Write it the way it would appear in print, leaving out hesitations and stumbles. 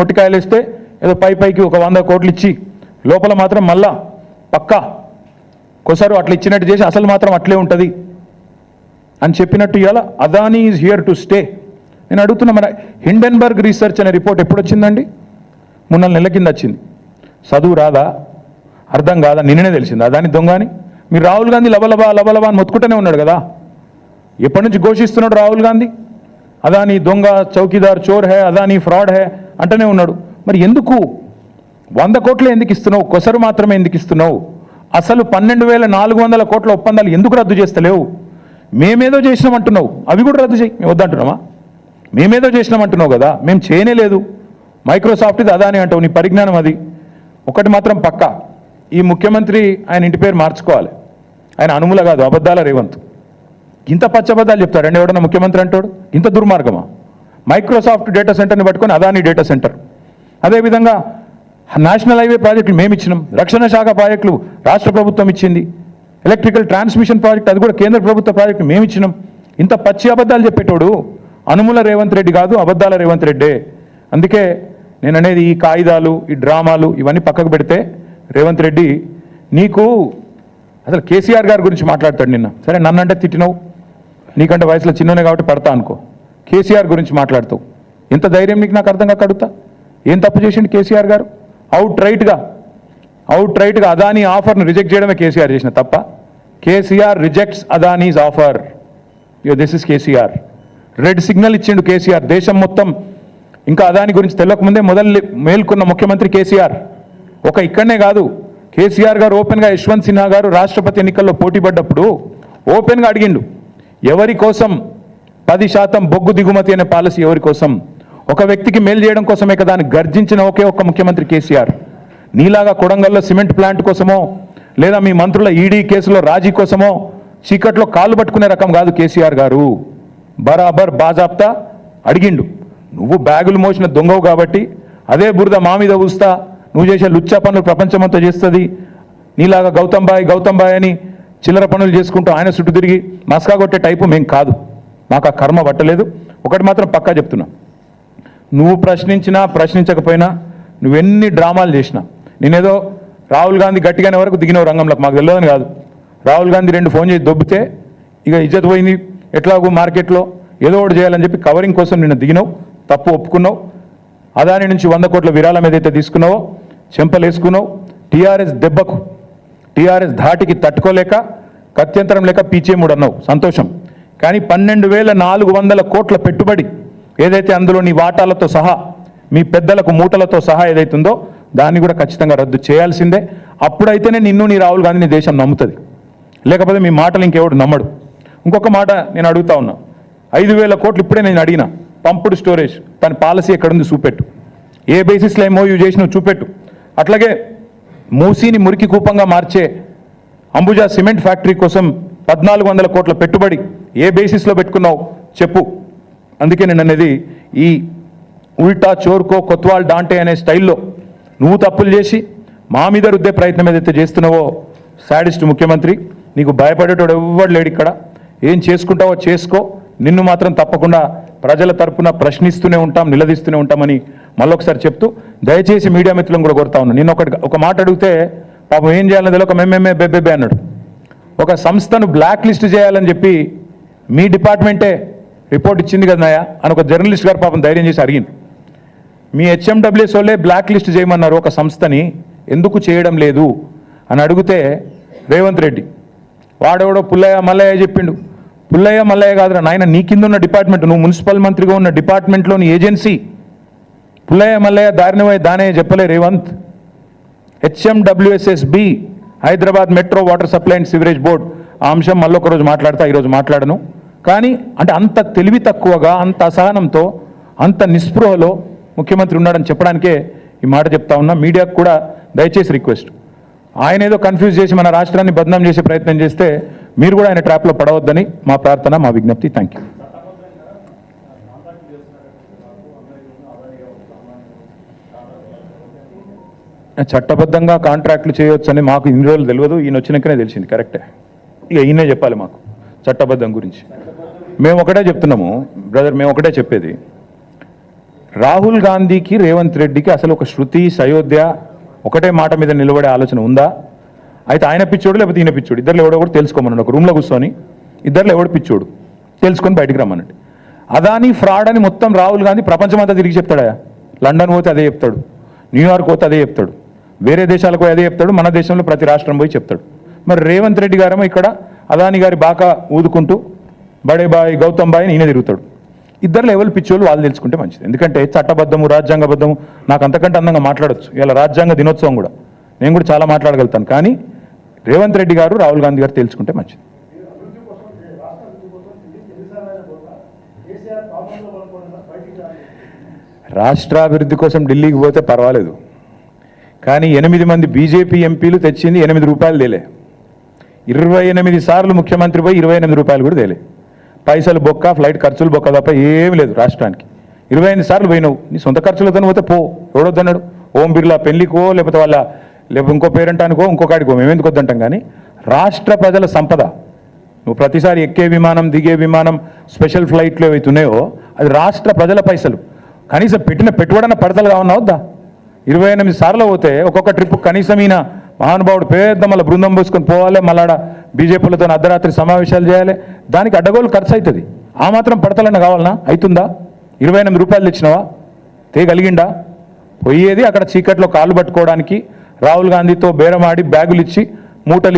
మొట్టికాయలు ఇస్తే ఏదో పైకి ఒక 100 కోట్లు ఇచ్చి లోపల మాత్రం మళ్ళా పక్కా కొసరు అట్లా ఇచ్చినట్టు చేసి అసలు మాత్రం అట్లే ఉంటుంది అని చెప్పినట్టు ఇవాళ Adani is here to stay. నేను అడుగుతున్నా, మన హిండెన్బర్గ్ రీసెర్చ్ అనే రిపోర్ట్ ఎప్పుడు వచ్చిందండి? 3 నెలల కింద వచ్చింది. చదువు రాదా, అర్థం కాదా? నిన్ననే తెలిసింది అదాని దొంగ అని. మీరు రాహుల్ గాంధీ లబలబా అని మొత్తుకుంటూనే ఉన్నాడు కదా. ఎప్పటి నుంచి ఘోషిస్తున్నాడు రాహుల్ గాంధీ? అదాని దొంగ, చౌకీదార్ చోర్ హే, అదాని ఫ్రాడ్ హే అంటూనే ఉన్నాడు. మరి ఎందుకు 100 కోట్లు ఎందుకు ఇస్తున్నావు? కొసరు మాత్రమే ఎందుకు ఇస్తున్నావు? అసలు 12,400 కోట్ల ఒప్పందాలు ఎందుకు రద్దు చేస్తలేవు? మేమేదో చేసినామంటున్నావు, అవి కూడా రద్దు చేయి. మేము వద్దంటున్నామా? మేమేదో చేసినామంటున్నావు కదా, మేము చేయనే లేదు. మైక్రోసాఫ్ట్ ఇది అదాని అంటావు, నీ పరిజ్ఞానం అది. ఒకటి మాత్రం పక్క, ఈ ముఖ్యమంత్రి ఆయన ఇంటి పేరు మార్చుకోవాలి. ఆయన అనుముల కాదు, అబద్ధాల రేవంత్. ఇంత పచ్చబద్దాలు చెప్తాడండి ఎవడన్నా ముఖ్యమంత్రి అంటాడు? ఇంత దుర్మార్గమా? మైక్రోసాఫ్ట్ డేటా సెంటర్ని పట్టుకొని అదాని డేటా సెంటర్. అదేవిధంగా నేషనల్ హైవే ప్రాజెక్టులు మేము ఇచ్చినాం, రక్షణ శాఖ ప్రాజెక్టులు రాష్ట్ర ప్రభుత్వం ఇచ్చింది, ఎలక్ట్రికల్ ట్రాన్స్మిషన్ ప్రాజెక్ట్ అది కూడా కేంద్ర ప్రభుత్వ ప్రాజెక్టు మేము ఇచ్చినాం. ఇంత పచ్చి అబద్ధాలు చెప్పేటోడు అనుముల రేవంత్ రెడ్డి కాదు, అబద్ధాల రేవంత్ రెడ్డే. అందుకే నేను అనేది, ఈ కాయిదాలు, ఈ డ్రామాలు ఇవన్నీ పక్కకు పెడితే రేవంత్ రెడ్డి నీకు అసలు కేసీఆర్ గారి గురించి మాట్లాడతాడు. నిన్న సరే నన్నంటే తిట్టినావు, నీకంటే వయసులో చిన్ననే కాబట్టి పడతా అనుకో. కేసీఆర్ గురించి మాట్లాడుతావు, ఎంత ధైర్యం నీకు? నాకు అర్థం కాక అడుగుతా, ఏం తప్పు చేసిండు కేసీఆర్ గారు? అవుట్ రైట్గా అదానీ ఆఫర్ను రిజెక్ట్ చేయడమే కేసీఆర్ చేసిన తప్ప. KCR rejects Adanis offer. This is KCR. Red signal ఇచ్చిండు కేసీఆర్. దేశం మొత్తం ఇంకా అదాని గురించి తెలియకముందే మొదలు మేల్కొన్న ముఖ్యమంత్రి కేసీఆర్. ఇక్కడనే కాదు, కేసీఆర్ గారు ఓపెన్గా యశ్వంత్ సిన్హా గారు రాష్ట్రపతి ఎన్నికల్లో పోటీ పడ్డప్పుడు ఓపెన్గా అడిగిండు, ఎవరి కోసం 10% బొగ్గు దిగుమతి అనే పాలసీ ఎవరి కోసం? ఒక వ్యక్తికి మేలు చేయడం కోసమే కదా అని గర్జించిన ఒకే ఒక్క ముఖ్యమంత్రి కేసీఆర్. నీలాగా కొడంగల్లో సిమెంట్ ప్లాంట్ కోసమో లేదా మీ మంత్రుల ఈడీ కేసులో రాజీ కోసమో చీకట్లో కాళ్ళు పట్టుకునే రకం కాదు కేసీఆర్ గారు. బరాబర్ బాజాప్తా అడిగిండు. నువ్వు బ్యాగులు మోసిన దొంగవు కాబట్టి అదే బురద మా మీద ఊస్తా, నువ్వు చేసే లుచ్చా పనులు ప్రపంచమంతా చేస్తుంది. నీలాగా గౌతమ్ బాయ్ అని చిల్లర పనులు చేసుకుంటూ ఆయన చుట్టూ తిరిగి మస్కా కొట్టే టైపు మేం కాదు, మాకు ఆ కర్మ పట్టలేదు. ఒకటి మాత్రం పక్కా చెప్తున్నా, నువ్వు ప్రశ్నించినా ప్రశ్నించకపోయినా, నువ్వెన్ని డ్రామాలు చేసినా, నేనేదో రాహుల్ గాంధీ గట్టిగానే వరకు దిగినవు రంగంలోకి, మాకు తెలియదని కాదు. రాహుల్ గాంధీ 2 ఫోన్ చేసి దొబ్బితే ఇక ఇజ్జత్ పోయింది, ఎట్లాగూ మార్కెట్లో ఏదో ఒకటి చేయాలని చెప్పి కవరింగ్ కోసం నిన్న దిగినావు, తప్పు ఒప్పుకున్నావు. అదాని నుంచి 100 కోట్ల విరాళం ఏదైతే తీసుకున్నావో చెంపలేసుకున్నావు. టీఆర్ఎస్ దెబ్బకు, టీఆర్ఎస్ ధాటికి తట్టుకోలేక కత్యంతరం లేక పీచేముడు అన్నావు, సంతోషం. కానీ 12,400 కోట్ల పెట్టుబడి ఏదైతే అందులో నీ వాటాలతో సహా, మీ పెద్దలకు మూటలతో సహా ఏదైతుందో దాన్ని కూడా ఖచ్చితంగా రద్దు చేయాల్సిందే. అప్పుడైతేనే నిన్ను, నీ రాహుల్ గాంధీని దేశం నమ్ముతుంది, లేకపోతే మీ మాటలు ఇంకెవడు నమ్మడు. ఇంకొక మాట నేను అడుగుతా ఉన్నా, 5,000 కోట్లు ఇప్పుడే నేను అడిగిన, పంపుడు స్టోరేజ్ దాని పాలసీ ఎక్కడుంది చూపెట్టు, ఏ బేసిస్లో MOU చేసినావు చూపెట్టు. అట్లాగే మూసీని మురికి కూపంగా మార్చే అంబుజా సిమెంట్ ఫ్యాక్టరీ కోసం 1,400 కోట్ల పెట్టుబడి ఏ బేసిస్లో పెట్టుకున్నావు చెప్పు. అందుకే నేను అనేది, ఈ ఉల్టా చోర్కో కొత్వాల్ డాంటే అనే స్టైల్లో నువ్వు తప్పులు చేసి మా మీద రుద్దే ప్రయత్నం ఏదైతే చేస్తున్నావో, సాడిస్ట్ ముఖ్యమంత్రి, నీకు భయపడేటోడు ఎవ్వడు లేడు ఇక్కడ. ఏం చేసుకుంటావో చేసుకో, నిన్ను మాత్రం తప్పకుండా ప్రజల తరపున ప్రశ్నిస్తూనే ఉంటాం, నిలదీస్తూనే ఉంటామని మళ్ళొకసారి చెప్తూ, దయచేసి మీడియా మిత్రులను కూడా కోరుతా ఉన్నాను. నేను ఒక మాట అడిగితే పాపం ఏం చేయాలని తెలియక మేమేమే బెబ్బెబ్బే అన్నాడు. ఒక సంస్థను బ్లాక్ లిస్ట్ చేయాలని చెప్పి మీ డిపార్ట్మెంటే రిపోర్ట్ ఇచ్చింది కదా నాయా అని ఒక జర్నలిస్ట్ గారు పాపం ధైర్యం చేసి అడిగింది. మీ HMWS వాళ్ళే బ్లాక్ లిస్ట్ చేయమన్నారు ఒక సంస్థని, ఎందుకు చేయడం లేదు అని అడిగితే రేవంత్ రెడ్డి వాడెవడో పుల్లయ్య మల్లయ్య చెప్పిండు. పుల్లయ్య మల్లయ్య కాదురా నాయన, నీ కింద ఉన్న డిపార్ట్మెంట్, నువ్వు మున్సిపల్ మంత్రిగా ఉన్న డిపార్ట్మెంట్లోని ఏజెన్సీ. పుల్లయ్య మల్లయ్య దానే చెప్పలే Revanth. HMWSSB Hyderabad metro water supply and sewerage board, ఆ అంశం మళ్ళొక రోజు మాట్లాడతా, ఈరోజు మాట్లాడను. కానీ అంటే అంత తెలివి తక్కువగా, అంత అసహనంతో, అంత నిస్పృహలో ముఖ్యమంత్రి ఉన్నాడని చెప్పడానికే ఈ మాట చెప్తా ఉన్నా. మీడియాకు కూడా దయచేసి రిక్వెస్ట్, ఆయన ఏదో కన్ఫ్యూజ్ చేసి మన రాష్ట్రాన్ని బదనాం చేసే ప్రయత్నం చేస్తే మీరు కూడా ఆయన ట్రాప్లో పడవద్దని మా ప్రార్థన, మా విజ్ఞప్తి. Thank you. చట్టబద్ధంగా కాంట్రాక్ట్లు చేయొచ్చని మాకు ఇన్ని రోజులు తెలియదు, ఈయన వచ్చినాకనే తెలిసింది. కరెక్టే, ఇక ఈయనే చెప్పాలి మాకు చట్టబద్ధం గురించి. మేము ఒకటే చెప్తున్నాము బ్రదర్, మేము ఒకటే చెప్పేది, రాహుల్ గాంధీకి రేవంత్ రెడ్డికి అసలు ఒక శృతి సయోధ్య ఒకటే మాట మీద నిలబడే ఆలోచన ఉందా? అయితే ఆయన పిచ్చోడు లేకపోతే ఈయన పిచ్చోడు, ఇద్దరు ఎవడో కూడా తెలుసుకోమన్నాడు. ఒక రూమ్లో కూర్చొని ఇద్దరు ఎవడు పిచ్చోడు తెలుసుకొని బయటికి రమ్మనండి. అదాని ఫ్రాడ్ అని మొత్తం రాహుల్ గాంధీ ప్రపంచమంతా తిరిగి చెప్తాడా? లండన్ పోతే అదే చెప్తాడు, న్యూయార్క్ పోతే అదే చెప్తాడు, వేరే దేశాలకు పోయి అదే చెప్తాడు, మన దేశంలో ప్రతి రాష్ట్రం పోయి చెప్తాడు. మరి రేవంత్ రెడ్డి గారేమో ఇక్కడ అదాని గారి బాకా ఊదుకుంటూ బడే బాయ్ గౌతమ్ బాయ్ ఈయన తిరుగుతాడు. ఇద్దరు ఎవరు పిచ్చోళ్ళు వాళ్ళు తెలుసుకుంటే మంచిది. ఎందుకంటే చట్టబద్ధము రాజ్యాంగబద్ధము నాకు అంతకంటే అందంగా మాట్లాడొచ్చు. ఇలా రాజ్యాంగ దినోత్సవం కూడా నేను కూడా చాలా మాట్లాడగలుగుతాను. కానీ రేవంత్ రెడ్డి గారు రాహుల్ గాంధీ గారు తెలుసుకుంటే మంచిది. రాష్ట్రాభివృద్ధి కోసం ఢిల్లీకి పోతే పర్వాలేదు, కానీ 8 మంది బీజేపీ ఎంపీలు తెచ్చింది 8 రూపాయలు తేలే. 28 సార్లు ముఖ్యమంత్రి పోయి 28 రూపాయలు కూడా తేలే. పైసలు బొక్క, ఫ్లైట్ ఖర్చులు బొక్క తప్ప ఏమి లేదు రాష్ట్రానికి. 28 సార్లు పోయినావు, నీ సొంత ఖర్చులతో పోతే పో, ఎవడొద్దన్నాడు? ఓం బిర్లా పెళ్లికో లేకపోతే లేకపోతే ఇంకో పేరెంటానికో ఇంకొకటికో మేమెందుకు వద్దంటాం. కానీ రాష్ట్ర ప్రజల సంపద నువ్వు ప్రతిసారి ఎక్కే విమానం దిగే విమానం స్పెషల్ ఫ్లైట్లు ఏవైతున్నాయో అది రాష్ట్ర ప్రజల పైసలు. కనీసం పెట్టిన పెట్టుబడన పడతలు కావన్నా వద్దా? 28 సార్లు పోతే ఒక్కొక్క ట్రిప్ కనీసం ఈయన మహానుభావుడు పెద్ద మళ్ళీ బృందం పోసుకొని పోవాలి, మళ్ళాడ బీజేపీలతో అర్ధరాత్రి సమావేశాలు చేయాలి, దానికి అడ్డగోలు ఖర్చు అవుతుంది. ఆ మాత్రం పడతలన్న కావాలన్నా? అవుతుందా? 28 రూపాయలు తెచ్చినావా? తేగలిగిండా? పోయేది అక్కడ చీకట్లో కాళ్ళు పట్టుకోవడానికి, రాహుల్ గాంధీతో బేరమాడి బ్యాగులు ఇచ్చి మూటలు